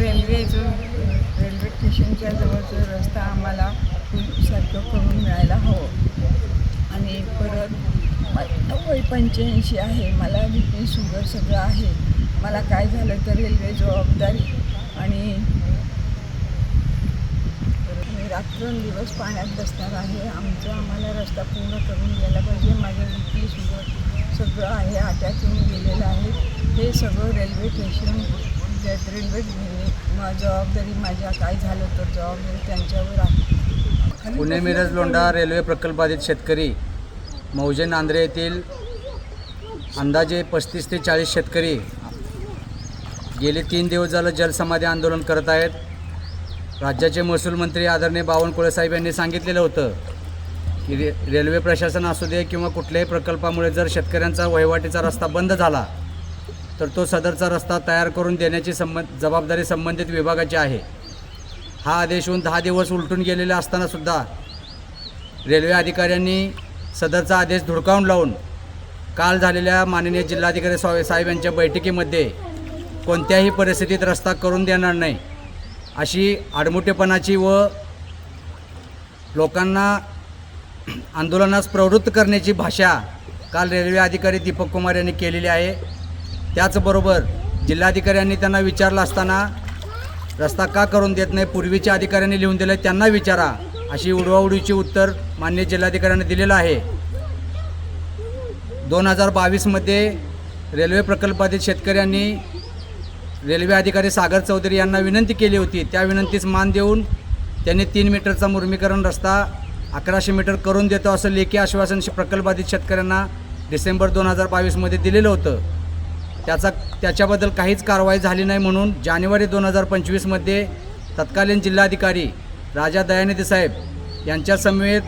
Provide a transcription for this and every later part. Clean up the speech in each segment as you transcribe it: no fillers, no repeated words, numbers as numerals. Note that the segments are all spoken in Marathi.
रेल्वे स्टेशनच्या जवळचा रस्ता आम्हाला पूर्वीसारखं करून मिळायला हवं. आणि परत वय 85 आहे, मला BP शुगर सगळं आहे. मला काय झालं तर रेल्वे जबाबदारी आणि रात्रंदिवस पाण्यात बसणार आहे. आम्हाला रस्ता पूर्ण करून द्यायला पाहिजे. माझं BP शुगर सगळं आहे, अटॅक येऊन गेलेलं आहे. हे सगळं रेल्वे स्टेशन जबाबदारी माझ्या काय झालं तर जबाबदारी त्यांच्यावर आहे. पुणे मिरज लोंढा रेल्वे प्रकल्पाधित शेतकरी मौजे नांद्रे येथील अंदाजे 35 ते 40 शेतकरी गेले 3 दिवस झालं जलसमाधी आंदोलन करत आहेत. राज्याचे महसूल मंत्री आदरणीय बावनकुळे साहेब यांनी सांगितलेलं होतं की रेल्वे प्रशासन असू दे किंवा कुठल्याही प्रकल्पामुळे जर शेतकऱ्यांचा वहिवाटीचा रस्ता बंद झाला तर तो सदरचा रस्ता तयार करून देण्याची जबाबदारी संबंधित विभागाची आहे. हा आदेश होऊन 10 दिवस उलटून गेलेले असतानासुद्धा रेल्वे अधिकाऱ्यांनी सदरचा आदेश धुडकावून लावून काल झालेल्या माननीय जिल्हाधिकारी साहेब यांच्या बैठकीमध्ये कोणत्याही परिस्थितीत रस्ता करून देणार नाही अशी आडमुठेपणाची व लोकांना आंदोलनास प्रवृत्त करण्याची भाषा काल रेल्वे अधिकारी दीपक कुमार यांनी केलेली आहे. त्याचबरोबर जिल्हाधिकाऱ्यांनी त्यांना विचारलं असताना रस्ता का करून देत नाही, पूर्वीच्या अधिकाऱ्यांनी लिहून दिलं त्यांना विचारा अशी उडवाउडीची उत्तर माननीय जिल्हाधिकाऱ्यांनी दिलेलं आहे. 2022मध्ये रेल्वे प्रकल्पातील शेतकऱ्यांनी रेल्वे अधिकारी सागर चौधरी यांना विनंती केली होती. त्या विनंतीस मान देऊन त्यांनी 3 मीटरचा मुर्मीकरण रस्ता 1100 मीटर करून देतो असं लेखी आश्वासन प्रकल्पाधित शेतकऱ्यांना डिसेंबर 2022मध्ये दिलेलं होतं. त्याच्याबद्दल काहीच कारवाई झाली नाही म्हणून जानेवारी 2025मध्ये तत्कालीन जिल्हाधिकारी राजा दयानिधी साहेब यांच्या समवेत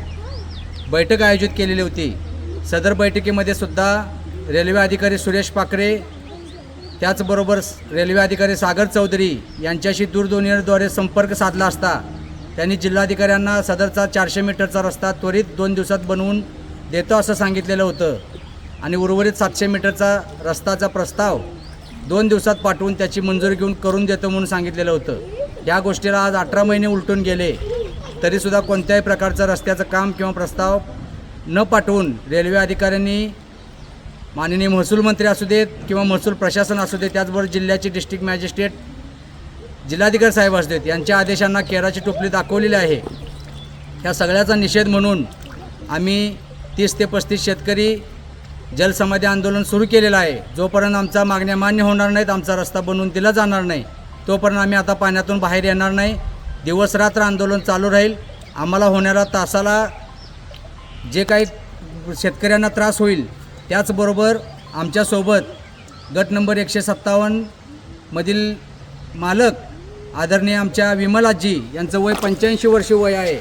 बैठक आयोजित केलेली होती. सदर बैठकीमध्ये सुद्धा रेल्वे अधिकारी सुरेश पाखरे त्याचबरोबर रेल्वे अधिकारी सागर चौधरी यांच्याशी दूरध्वनीद्वारे संपर्क साधला असता त्यांनी जिल्हाधिकाऱ्यांना सदरचा 400 मीटरचा रस्ता त्वरित 2 दिवसात बनवून देतो असं सांगितलेलं होतं आणि उर्वरित 700 मीटरचा रस्ताचा प्रस्ताव 2 दिवसात पाठवून त्याची मंजुरी घेऊन करून देतो म्हणून सांगितलेलं होतं. या गोष्टीला आज 18 महिने उलटून गेले तरीसुद्धा कोणत्याही प्रकारचं रस्त्याचं काम किंवा प्रस्ताव न पाठवून रेल्वे अधिकाऱ्यांनी माननीय महसूल मंत्री असू देत किंवा महसूल प्रशासन असू दे, त्याचबरोबर जिल्ह्याचे डिस्ट्रिक्ट मॅजिस्ट्रेट जिल्हाधिकारी साहेब असू देत यांच्या आदेशांना केराची टोपली दाखवलेली आहे. ह्या सगळ्याचा निषेध म्हणून आम्ही 30 ते 35 शेतकरी जलसमाधी आंदोलन सुरू केलेलं आहे. जोपर्यंत आमच्या मागण्या मान्य होणार नाहीत, आमचा रस्ता बनवून दिला जाणार नाही, तोपर्यंत आम्ही आता पाण्यातून बाहेर येणार नाही. दिवसरात्र आंदोलन चालू राहील. आम्हाला होणारा तासाला जे काही शेतकऱ्यांना त्रास होईल त्याचबरोबर आमच्यासोबत गट नंबर 157 मधील मालक आदरणीय आमच्या विमलाजी यांचं वय 85 वर्ष वय आहे.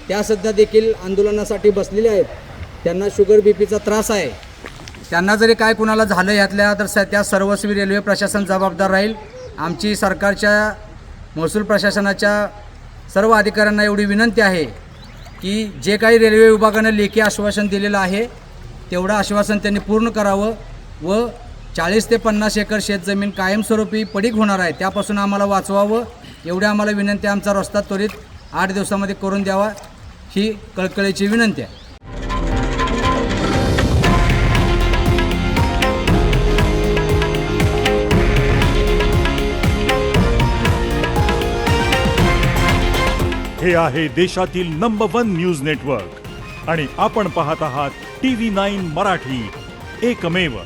त्या सध्या देखील आंदोलनासाठी बसलेले आहेत. त्यांना शुगर BPचा त्रास आहे. त्यांना जरी काय कुणाला झालं यातल्या तर त्या सर्वस्वी रेल्वे प्रशासन जबाबदार राहील. आमची सरकारच्या महसूल प्रशासनाच्या सर्व अधिकाऱ्यांना एवढी विनंती आहे की जे काही रेल्वे विभागानं लेखी आश्वासन दिलेलं आहे तेवढं आश्वासन त्यांनी पूर्ण करावं व 40 ते 50 एकर शेतजमीन कायमस्वरूपी पडीक होणार आहे त्यापासून आम्हाला वाचवावं एवढी आम्हाला विनंती. आमचा रस्ता त्वरित 8 दिवसामध्ये करून द्यावा ही कळकळीची विनंती आहे. हे आहे देशातील नंबर 1 न्यूज नेटवर्क आणि आपण पाहत आहात TV9 मराठी, एकमेव.